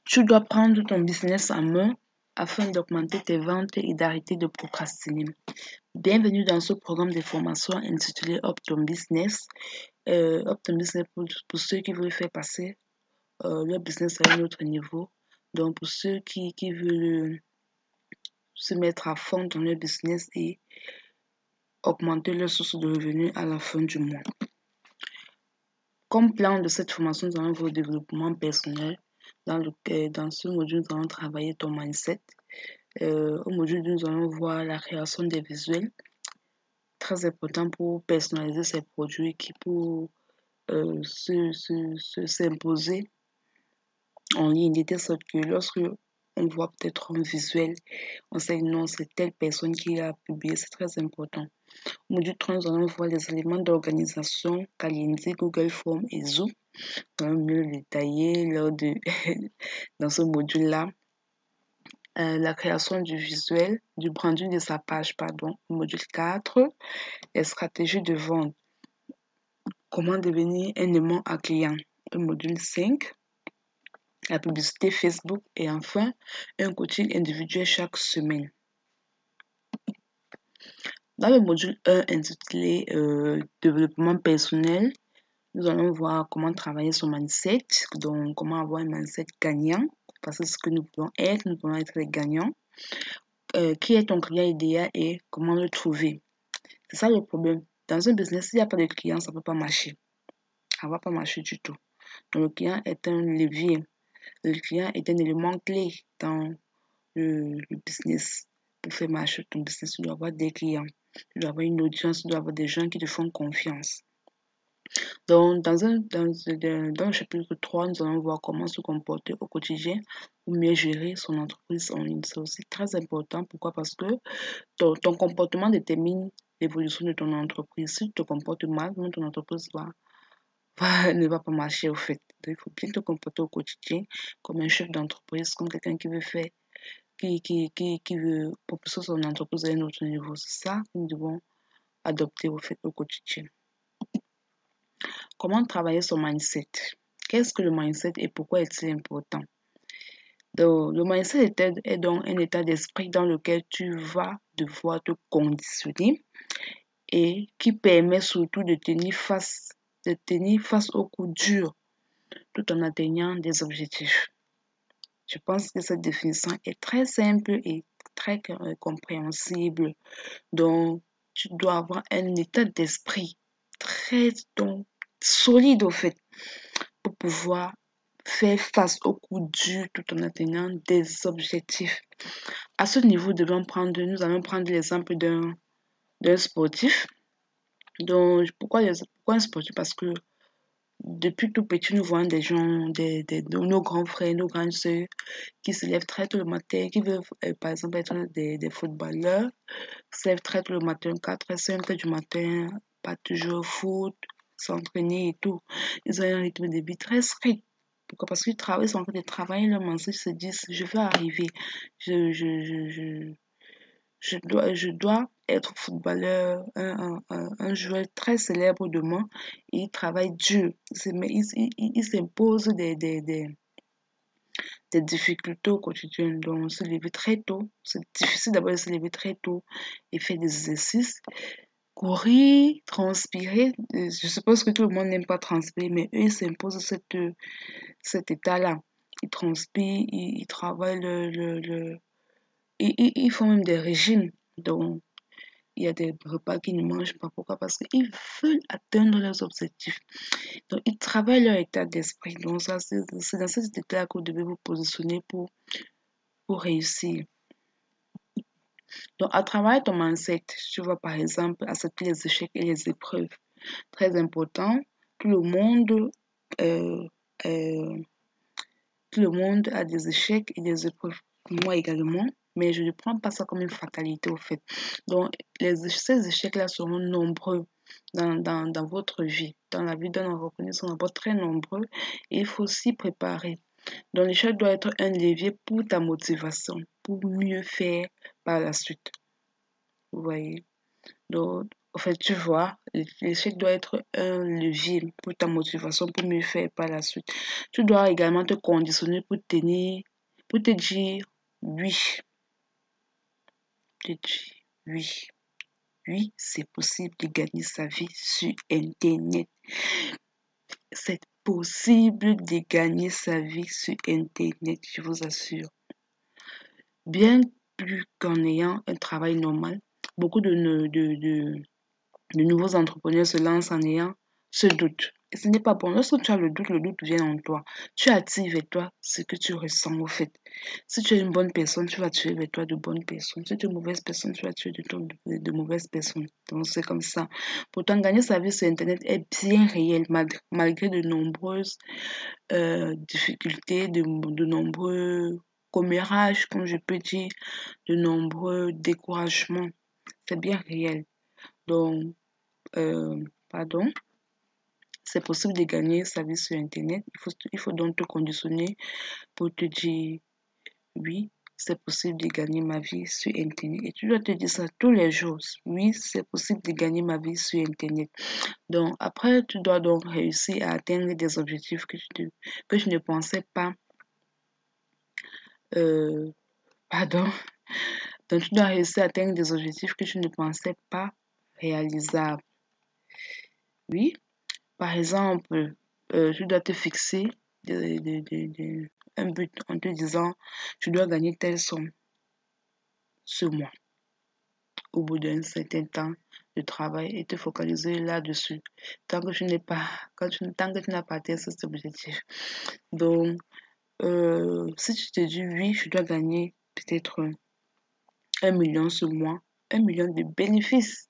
Tu dois prendre ton business en main afin d'augmenter tes ventes et d'arrêter de procrastiner. Bienvenue dans ce programme de formation intitulé Up Ton Business. Up Ton Business pour ceux qui veulent faire passer leur business à un autre niveau. Donc pour ceux qui veulent se mettre à fond dans leur business et augmenter leur source de revenus à la fin du mois. Comme plan de cette formation, nous allons voir le développement personnel. Dans ce module, nous allons travailler ton mindset. Au module 2, nous allons voir la création des visuels. Très important pour personnaliser ses produits qui pour s'imposer en ligne, de telle sorte que lorsque on voit peut-être un visuel, on sait que non, c'est telle personne qui a publié, c'est très important. Au module 3, nous allons voir les éléments d'organisation, Calendly, Google Form et Zoom. Nous allons mieux le détailler dans ce module-là. La création du visuel, du branding de sa page, pardon. Module 4, les stratégies de vente. Comment devenir un aimant à client. Le module 5, la publicité Facebook. Et enfin, un coaching individuel chaque semaine. Dans le module 1 intitulé développement personnel, nous allons voir comment travailler son mindset, donc comment avoir un mindset gagnant, parce que ce que nous pouvons être les gagnants. Qui est ton client idéal et comment le trouver. C'est ça le problème. Dans un business, s'il n'y a pas de client, ça ne peut pas marcher. Ça ne va pas marcher du tout. Donc, le client est un levier. Le client est un élément clé dans le business. Pour faire marcher ton business, tu dois avoir des clients. Tu dois avoir une audience, tu dois avoir des gens qui te font confiance. Donc, dans le chapitre 3, nous allons voir comment se comporter au quotidien pour mieux gérer son entreprise en ligne. C'est aussi très important. Pourquoi? Parce que ton comportement détermine l'évolution de ton entreprise. Si tu te comportes mal, ton entreprise ne va pas marcher au fait. Donc, il faut bien te comporter au quotidien comme un chef d'entreprise, comme quelqu'un qui veut faire, qui veut propulser son entreprise à un autre niveau. C'est ça que nous devons adopter au fait au quotidien. Comment travailler son mindset? Qu'est-ce que le mindset et pourquoi est-il important? Donc, le mindset est donc un état d'esprit dans lequel tu vas devoir te conditionner et qui permet surtout de tenir face aux coups durs tout en atteignant des objectifs. Je pense que cette définition est très simple et très compréhensible. Donc, tu dois avoir un état d'esprit très solide au fait pour pouvoir faire face aux coups durs tout en atteignant des objectifs. À ce niveau, nous allons prendre l'exemple d'un sportif. Donc, pourquoi un sportif? Parce que depuis tout petit, nous voyons des gens, nos grands frères, nos grandes sœurs qui se lèvent très tôt le matin, qui veulent par exemple être des footballeurs, qui se lèvent très tôt le matin, 4 5 heures du matin, pas toujours au foot, s'entraîner et tout. Ils ont un rythme de vie très strict. Pourquoi? Parce qu'ils sont en train de travailler leur mental, ils se disent, je vais arriver, je dois être footballeur, un joueur très célèbre demain. Et il travaille dur. Il s'impose des difficultés au quotidien. Donc, se lever très tôt. C'est difficile d'abord de se lever très tôt et faire des exercices. Courir, transpirer. Je suppose que tout le monde n'aime pas transpirer, mais eux, ils s'imposent cet état-là. Ils transpirent, ils travaillent ils font même des régimes. Donc, il y a des repas qu'ils ne mangent pas. Pourquoi? Parce qu'ils veulent atteindre leurs objectifs. Donc, ils travaillent leur état d'esprit. Donc, ça, c'est dans cet état que vous devez vous positionner pour réussir. Donc, à travers ton mindset, tu vas par exemple accepter les échecs et les épreuves. Très important. Tout le monde a des échecs et des épreuves. Moi également. Mais je ne prends pas ça comme une fatalité au fait. Donc, ces échecs-là seront nombreux dans votre vie. Dans la vie d'un entrepreneur, ils sont d'abord très nombreux et il faut s'y préparer. Donc, l'échec doit être un levier pour ta motivation, pour mieux faire par la suite. Vous voyez? Donc, En fait, tu vois, l'échec doit être un levier pour ta motivation, pour mieux faire par la suite. Tu dois également te conditionner pour te dire oui. Te dire oui. Oui, c'est possible de gagner sa vie sur Internet. C'est possible de gagner sa vie sur Internet, je vous assure. Bien plus qu'en ayant un travail normal, beaucoup de nouveaux entrepreneurs se lancent en ayant ce doute. Et ce n'est pas bon. Lorsque tu as le doute vient en toi. Tu attires vers toi ce que tu ressens au fait. Si tu es une bonne personne, tu vas attirer vers toi de bonnes personnes. Si tu es une mauvaise personne, tu vas attirer de mauvaises personnes. Donc c'est comme ça. Pourtant, gagner sa vie sur Internet est bien réel malgré de nombreuses difficultés, de nombreux commérages, comme je peux dire, de nombreux découragements. C'est bien réel. Donc, pardon, c'est possible de gagner sa vie sur Internet. Il faut donc te conditionner pour te dire oui, c'est possible de gagner ma vie sur Internet. Et tu dois te dire ça tous les jours. Oui, c'est possible de gagner ma vie sur Internet. Donc, après, tu dois donc réussir à atteindre des objectifs que tu ne pensais pas. Euh, pardon. Donc, tu dois réussir à atteindre des objectifs que tu ne pensais pas réalisables. Oui. Par exemple, tu dois te fixer un but en te disant, tu dois gagner telle somme ce mois au bout d'un certain temps de travail et te focaliser là-dessus tant que tu n'es pas, tant que tu n'as pas atteint cet objectif. Donc, si tu te dis oui, je dois gagner peut-être 1 million ce mois, 1 million de bénéfices.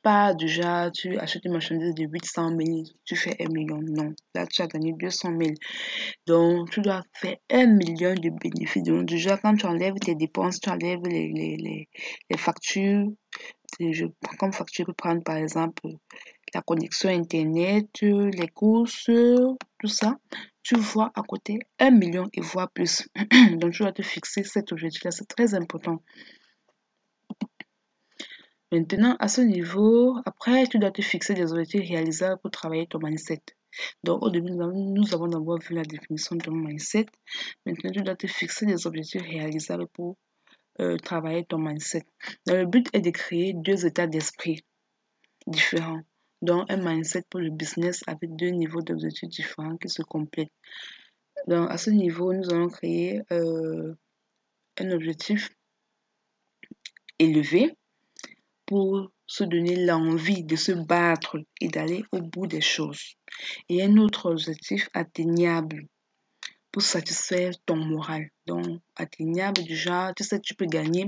Pas déjà, tu achètes une marchandise de 800 000, tu fais 1 million. Non, là, tu as gagné 200 000. Donc, tu dois faire 1 million de bénéfices. Donc, déjà, quand tu enlèves tes dépenses, tu enlèves les factures. Comme facture, je peux prendre par exemple la connexion Internet, les courses, tout ça. Tu vois à côté 1 million et voire plus. Donc, tu dois te fixer cet objectif-là. C'est très important. Maintenant, à ce niveau, après, tu dois te fixer des objectifs réalisables pour travailler ton mindset. Donc, au début, nous avons d'abord vu la définition de ton mindset. Maintenant, tu dois te fixer des objectifs réalisables pour travailler ton mindset. Donc, le but est de créer 2 états d'esprit différents. Donc, un mindset pour le business avec 2 niveaux d'objectifs différents qui se complètent. Donc, à ce niveau, nous allons créer un objectif élevé pour se donner l'envie de se battre et d'aller au bout des choses. Et un autre objectif atteignable pour satisfaire ton moral. Donc, atteignable du genre, tu sais que tu peux gagner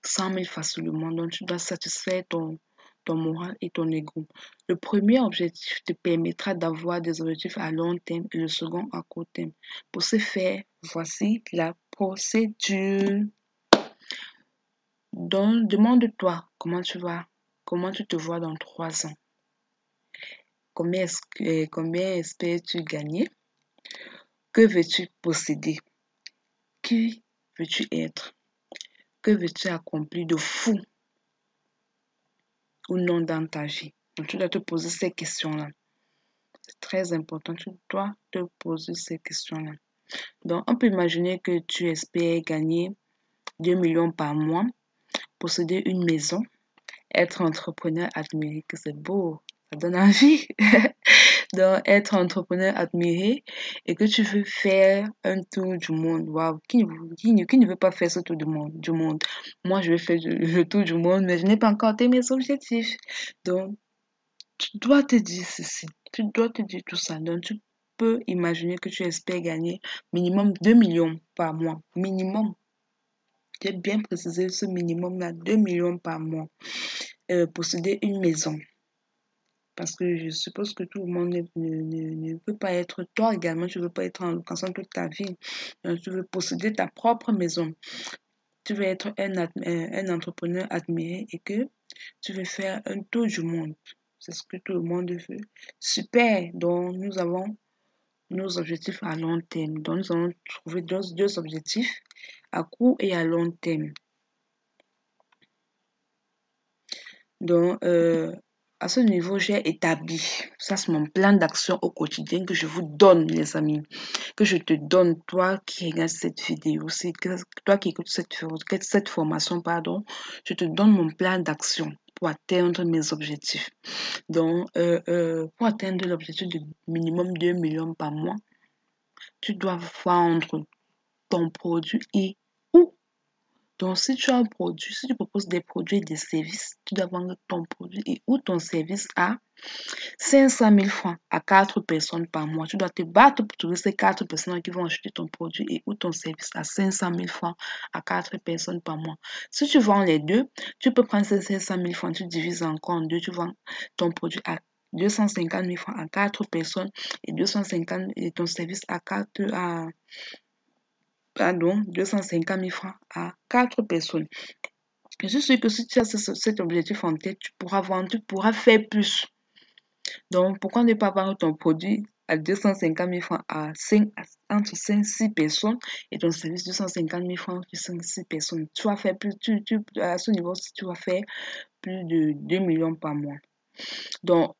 100 000 facilement. Donc, tu dois satisfaire ton moral et ton ego. Le premier objectif te permettra d'avoir des objectifs à long terme et le second à court terme. Pour ce faire, voici la procédure. Donc, demande-toi comment tu te vois dans 3 ans. Combien espères-tu gagner? Que veux-tu posséder? Qui veux-tu être? Que veux-tu accomplir de fou ou non dans ta vie? Donc, tu dois te poser ces questions-là. C'est très important. Tu dois te poser ces questions-là. Donc, on peut imaginer que tu espères gagner 2 millions par mois, posséder une maison, être entrepreneur admiré, que c'est beau, ça donne envie. Donc, être entrepreneur admiré et que tu veux faire un tour du monde. Waouh, qui ne veut pas faire ce tour du monde? Moi, je vais faire le tour du monde, mais je n'ai pas encore atteint mes objectifs. Donc, tu dois te dire ceci. Tu dois te dire tout ça. Donc, tu peux imaginer que tu espères gagner minimum 2 millions par mois. Minimum. J'ai bien précisé ce minimum-là, 2 millions par mois. Posséder une maison. Parce que je suppose que tout le monde ne peut pas être, toi également, tu ne veux pas être en location toute ta vie. Donc, tu veux posséder ta propre maison. Tu veux être un entrepreneur admiré et que tu veux faire un tour du monde. C'est ce que tout le monde veut. Super. Donc, nous avons nos objectifs à long terme. Donc, nous allons trouver deux objectifs à court et à long terme. Donc, à ce niveau, j'ai établi, ça c'est mon plan d'action au quotidien que je vous donne, les amis, que je te donne, toi qui regardes cette vidéo, toi qui écoutes cette formation, pardon, je te donne mon plan d'action pour atteindre mes objectifs. Donc, pour atteindre l'objectif de minimum 2 millions par mois, tu dois vendre ton produit et où. Donc, si tu as un produit, si tu proposes des produits et des services, tu dois vendre ton produit et ou ton service à 500 000 francs à 4 personnes par mois. Tu dois te battre pour trouver ces 4 personnes qui vont acheter ton produit et ou ton service à 500 000 francs à 4 personnes par mois. Si tu vends les deux, tu peux prendre ces 500 000 francs, tu divises encore en deux, tu vends ton produit à 250 000 francs à 4 personnes et 250 et ton service à 250 000 francs à 4 personnes. Je suis sûre que si tu as cet objectif en tête, tu pourras vendre, tu pourras faire plus. Donc, pourquoi ne pas vendre ton produit à 250 000 francs entre 5 et 6 personnes et ton service 250 000 francs entre 5 et 6 personnes. Tu vas faire plus, à ce niveau, tu vas faire plus de 2 millions par mois. Donc,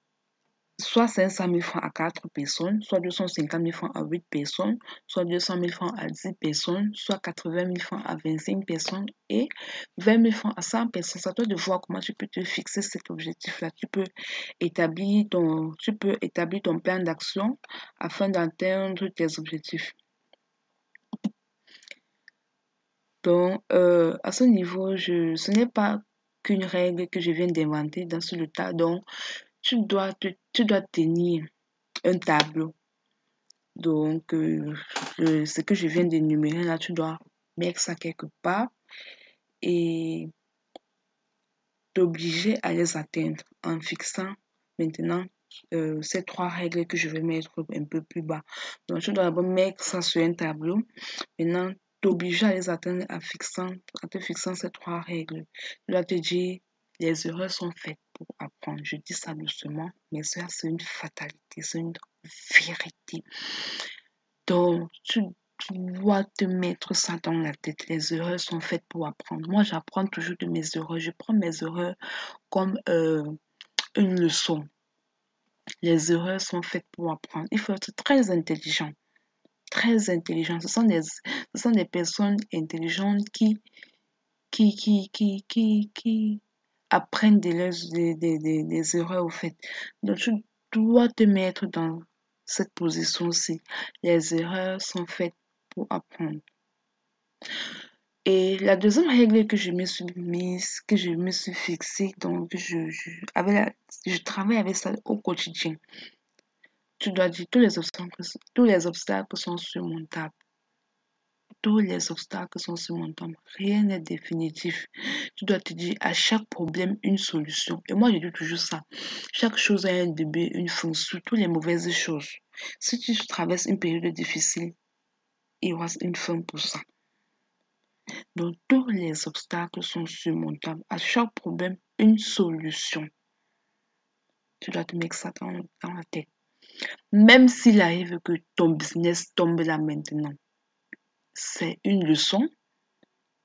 soit 500 000 francs à 4 personnes, soit 250 000 francs à 8 personnes, soit 200 000 francs à 10 personnes, soit 80 000 francs à 25 personnes et 20 000 francs à 100 personnes. C'est à toi de voir comment tu peux te fixer cet objectif-là. Tu peux établir ton plan d'action afin d'atteindre tes objectifs. Donc, à ce niveau, ce n'est pas qu'une règle que je viens d'inventer dans ce tas. Donc, tu dois tenir un tableau. Donc, ce que je viens d'énumérer là, tu dois mettre ça quelque part et t'obliger à les atteindre en fixant maintenant ces 3 règles que je vais mettre un peu plus bas. Donc, tu dois d'abord mettre ça sur un tableau. Maintenant, t'obliger à les atteindre en te fixant ces 3 règles. Tu dois te dire, les erreurs sont faites pour apprendre. Je dis ça doucement, mais ça, c'est une fatalité, c'est une vérité. Donc, tu dois te mettre ça dans la tête. Les erreurs sont faites pour apprendre. Moi, j'apprends toujours de mes erreurs. Je prends mes erreurs comme une leçon. Les erreurs sont faites pour apprendre. Il faut être très intelligent. Très intelligent. Ce sont des personnes intelligentes qui apprennent des erreurs au fait. Donc, tu dois te mettre dans cette position-ci. Les erreurs sont faites pour apprendre. Et la deuxième règle que je me suis mise, que je me suis fixée, donc je travaille avec ça au quotidien. Tu dois dire tous les obstacles sont surmontables. Tous les obstacles sont surmontables. Rien n'est définitif. Tu dois te dire à chaque problème une solution. Et moi, je dis toujours ça. Chaque chose a un début, une fin, surtout les mauvaises choses. Si tu traverses une période difficile, il y aura une fin pour ça. Donc, tous les obstacles sont surmontables. À chaque problème, une solution. Tu dois te mettre ça dans la tête. Même s'il arrive que ton business tombe là maintenant, c'est une leçon.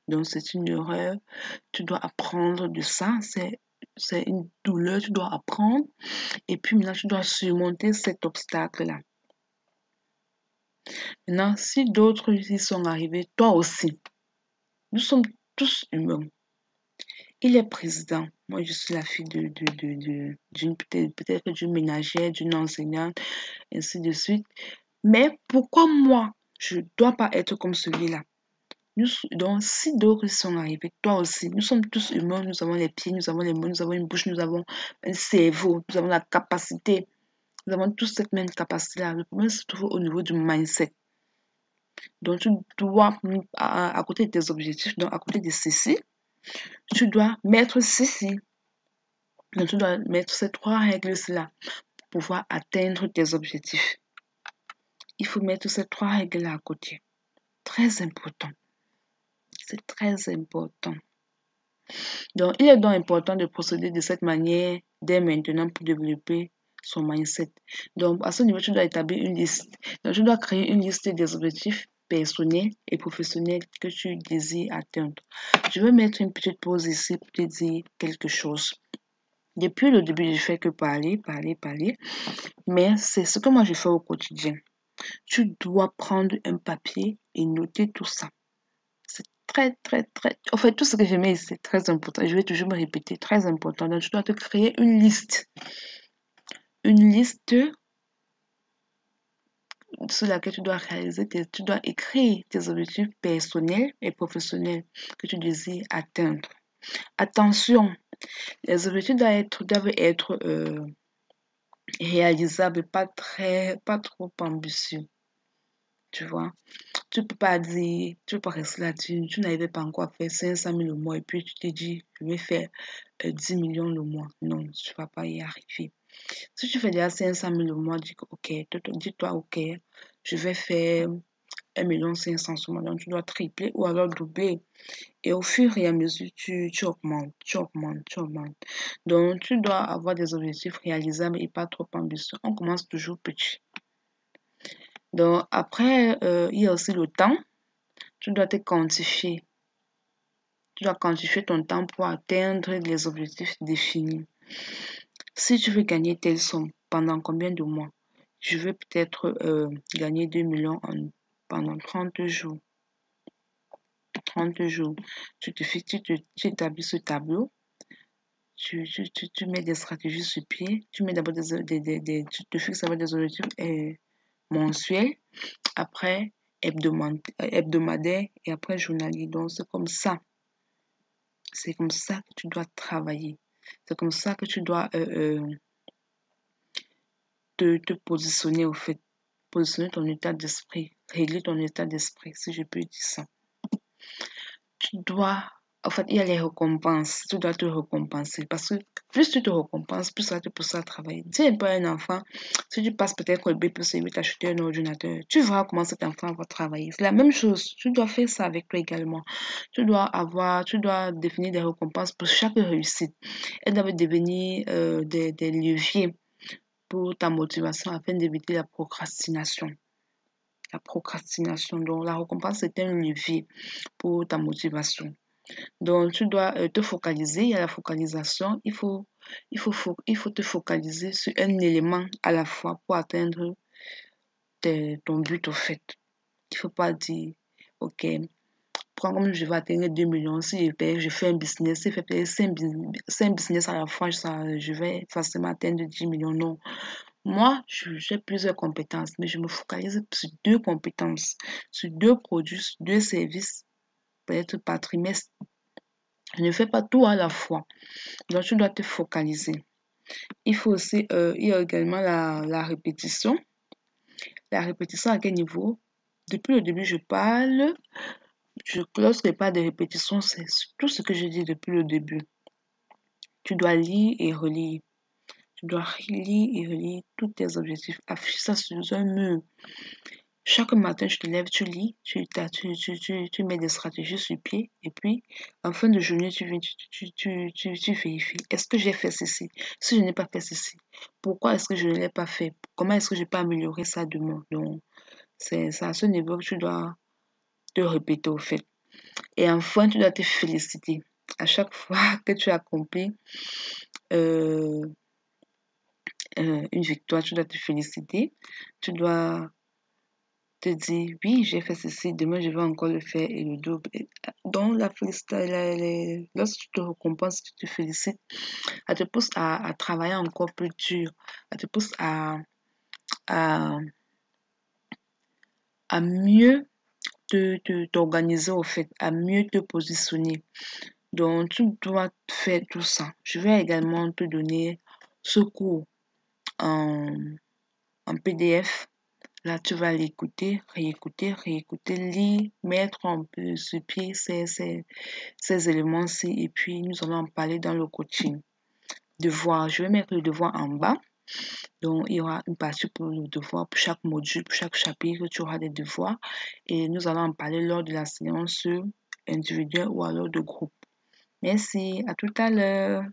Donc, c'est une erreur. Tu dois apprendre de ça. C'est une douleur. Tu dois apprendre. Et puis maintenant, tu dois surmonter cet obstacle-là. Maintenant, si d'autres y sont arrivés, toi aussi. Nous sommes tous humains. Il est président. Moi, je suis la fille peut-être d'une ménagère, d'une enseignante, ainsi de suite. Mais pourquoi moi, je ne dois pas être comme celui-là? Donc, si d'autres sont arrivés, toi aussi, nous sommes tous humains, nous avons les pieds, nous avons les mains, nous avons une bouche, nous avons un cerveau, nous avons la capacité, nous avons tous cette même capacité-là. Le problème se trouve au niveau du mindset. Donc, tu dois, à côté de tes objectifs, donc à côté de ceci, tu dois mettre ceci. Donc, tu dois mettre ces 3 règles-là pour pouvoir atteindre tes objectifs. Il faut mettre ces 3 règles-là à côté. Très important. C'est très important. Donc, il est donc important de procéder de cette manière dès maintenant pour développer son mindset. Donc, à ce niveau, tu dois établir une liste. Donc, tu dois créer une liste des objectifs personnels et professionnels que tu désires atteindre. Je vais mettre une petite pause ici pour te dire quelque chose. Depuis le début, je fais que parler, parler, parler. Mais c'est ce que moi je fais au quotidien. Tu dois prendre un papier et noter tout ça. C'est très, très, très... En fait, tout ce que je mets, c'est très important. Je vais toujours me répéter, très important. Donc, tu dois te créer une liste. Une liste sur laquelle tu dois réaliser, tu dois écrire tes objectifs personnels et professionnels que tu désires atteindre. Attention, les objectifs doivent être réalisables, pas trop ambitieux. Tu vois, tu peux pas dire, tu peux pas rester là-dessus, tu n'arrives pas encore à faire 500 000 le mois et puis tu te dis, je vais faire 10 millions le mois. Non, tu vas pas y arriver. Si tu fais déjà 500 000 le mois, dis-toi, ok, je vais faire 1,5 million ce mois. Donc, tu dois tripler ou alors doubler. Et au fur et à mesure, tu augmentes, tu augmentes, tu augmentes. Donc, tu dois avoir des objectifs réalisables et pas trop ambitieux. On commence toujours petit. Donc, après, il y a aussi le temps. Tu dois te quantifier. Tu dois quantifier ton temps pour atteindre les objectifs définis. Si tu veux gagner telle somme, pendant combien de mois? Je veux peut-être gagner 2 millions pendant 30 jours. 30 jours. Tu établis ce tableau. Tu mets des stratégies sur pied. Tu mets d'abord tu te fixes d'abord des objectifs mensuels. Après, hebdomadaire et après journalier. Donc, c'est comme ça. C'est comme ça que tu dois travailler. C'est comme ça que tu dois te positionner au fait. Positionner ton état d'esprit. Régler ton état d'esprit, si je peux dire ça. Tu dois... En fait, il y a les récompenses. Tu dois te récompenser. Parce que plus tu te récompenses, plus ça va te pousser à travailler. Dis un peu à un enfant, si tu passes peut-être le BPC8 t'acheter un ordinateur, tu verras comment cet enfant va travailler. C'est la même chose. Tu dois faire ça avec toi également. Tu dois définir des récompenses pour chaque réussite. Elles doivent devenir des leviers pour ta motivation afin d'éviter la procrastination. La procrastination. Donc, la récompense est un levier pour ta motivation. Donc, tu dois te focaliser. Il y a la focalisation. Il faut te focaliser sur un élément à la fois pour atteindre ton but au fait. Il ne faut pas dire, ok, prends comme je vais atteindre 2 millions. Si je fais un business, si je fais 5 business à la fois, je vais facilement atteindre 10 millions. Non. Moi, j'ai plusieurs compétences, mais je me focalise sur 2 compétences, sur 2 produits, sur 2 services, peut-être par trimestre. Je ne fais pas tout à la fois. Donc, tu dois te focaliser. Il faut aussi, il y a également la répétition. La répétition à quel niveau? Depuis le début, je parle. Lorsque je parle de répétition, c'est tout ce que je dis depuis le début. Tu dois lire et relire. Tu dois lire et relire tous tes objectifs. Affiche ça sur un mur. Chaque matin, tu te lèves, tu lis, tu mets des stratégies sur pied et puis en fin de journée, tu vérifies. Est-ce que j'ai fait ceci? Si je n'ai pas fait ceci, pourquoi est-ce que je ne l'ai pas fait? Comment est-ce que je peux améliorer ça demain? Donc, c'est à ce niveau que tu dois te répéter au fait. Et enfin, tu dois te féliciter. À chaque fois que tu accomplis une victoire, tu dois te féliciter. Tu dois te dire, oui, j'ai fait ceci, demain je vais encore le faire et le double. Donc, lorsque tu te récompenses, tu te félicites, ça te pousse à travailler encore plus dur, ça te pousse à mieux t'organiser au fait, à mieux te positionner. Donc, tu dois faire tout ça. Je vais également te donner ce cours en PDF. Là, tu vas l'écouter, réécouter, lire, mettre un peu sur pied ces éléments-ci et puis nous allons en parler dans le coaching. Devoir, je vais mettre le devoir en bas. Donc, il y aura une partie pour le devoir, pour chaque module, pour chaque chapitre, tu auras des devoirs et nous allons en parler lors de la séance individuelle ou alors de groupe. Merci, à tout à l'heure.